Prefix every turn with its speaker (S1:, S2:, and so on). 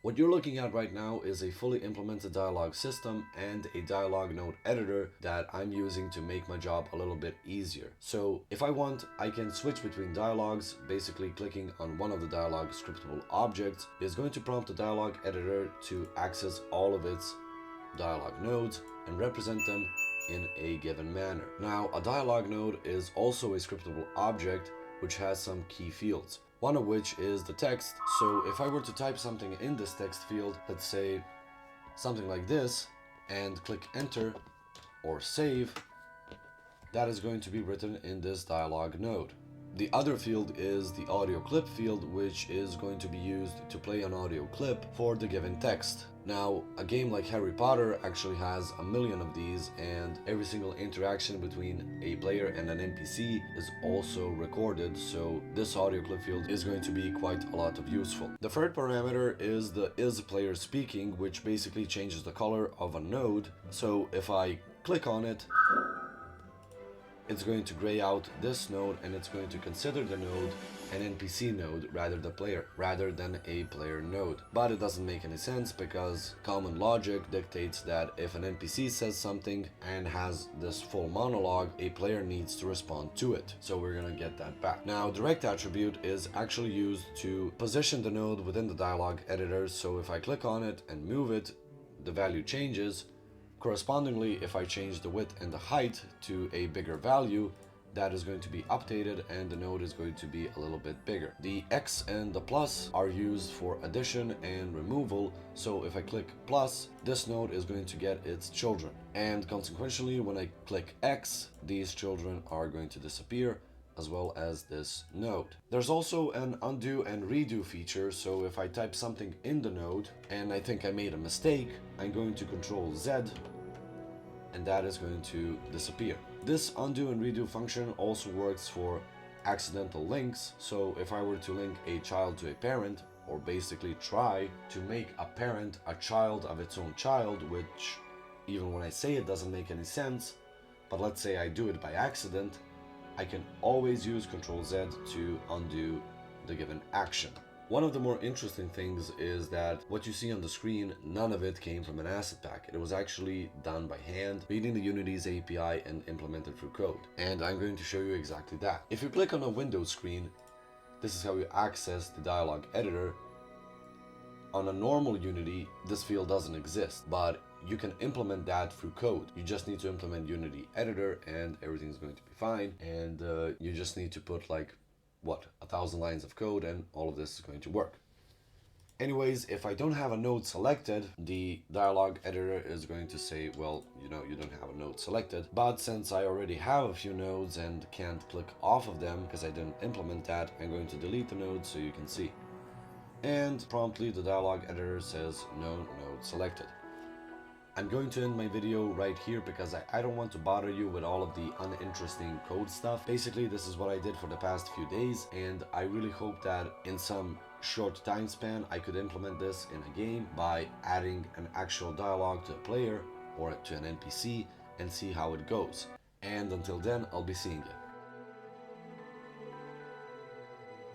S1: What you're looking at right now is a fully implemented dialogue system and a dialogue node editor that I'm using to make my job a little bit easier. So if I want, I can switch between dialogues. Basically clicking on one of the dialogue scriptable objects is going to prompt the dialogue editor to access all of its dialogue nodes and represent them in a given manner. Now, a dialogue node is also a scriptable object which has some key fields, one of which is the text. So if I were to type something in this text field, let's say something like this, and click enter or save, that is going to be written in this dialogue node. The other field is the audio clip field, which is going to be used to play an audio clip for the given text. Now, a game like Harry Potter actually has a million of these, and every single interaction between a player and an NPC is also recorded, so this audio clip field is going to be quite a lot of useful. The third parameter is the is player speaking, which basically changes the color of a node. So if I click on it, it's going to gray out this node, and it's going to consider the node an NPC node rather than a player node. But it doesn't make any sense because common logic dictates that if an NPC says something and has this full monologue, a player needs to respond to it. So we're gonna get that back. Now, direct attribute is actually used to position the node within the dialogue editor. So if I click on it and move it, the value changes. Correspondingly, if I change the width and the height to a bigger value, that is going to be updated and the node is going to be a little bit bigger. The X and the plus are used for addition and removal. So if I click plus, this node is going to get its children. And consequentially, when I click X, these children are going to disappear, as well as this node. There's also an undo and redo feature, so if I type something in the node and I think I made a mistake, I'm going to Control Z and that is going to disappear. This undo and redo function also works for accidental links, so if I were to link a child to a parent, or basically try to make a parent a child of its own child, which even when I say it doesn't make any sense, but let's say I do it by accident, I can always use Ctrl Z to undo the given action. One of the more interesting things is that what you see on the screen, none of it came from an asset pack. It was actually done by hand, reading the Unity's API and implemented through code. And I'm going to show you exactly that. If you click on a Windows screen, this is how you access the dialogue editor. On a normal Unity, this field doesn't exist, but you can implement that through code. You just need to implement Unity editor and everything's going to be fine. And you just need to put like, 1,000 lines of code and all of this is going to work. Anyways, if I don't have a node selected, the dialogue editor is going to say, well, you don't have a node selected. But since I already have a few nodes and can't click off of them because I didn't implement that, I'm going to delete the nodes so you can see. And promptly the dialogue editor says no node selected. I'm going to end my video right here because I don't want to bother you with all of the uninteresting code stuff. Basically, this is what I did for the past few days, and I really hope that in some short time span I could implement this in a game by adding an actual dialogue to a player or to an NPC and see how it goes. And until then, I'll be seeing you.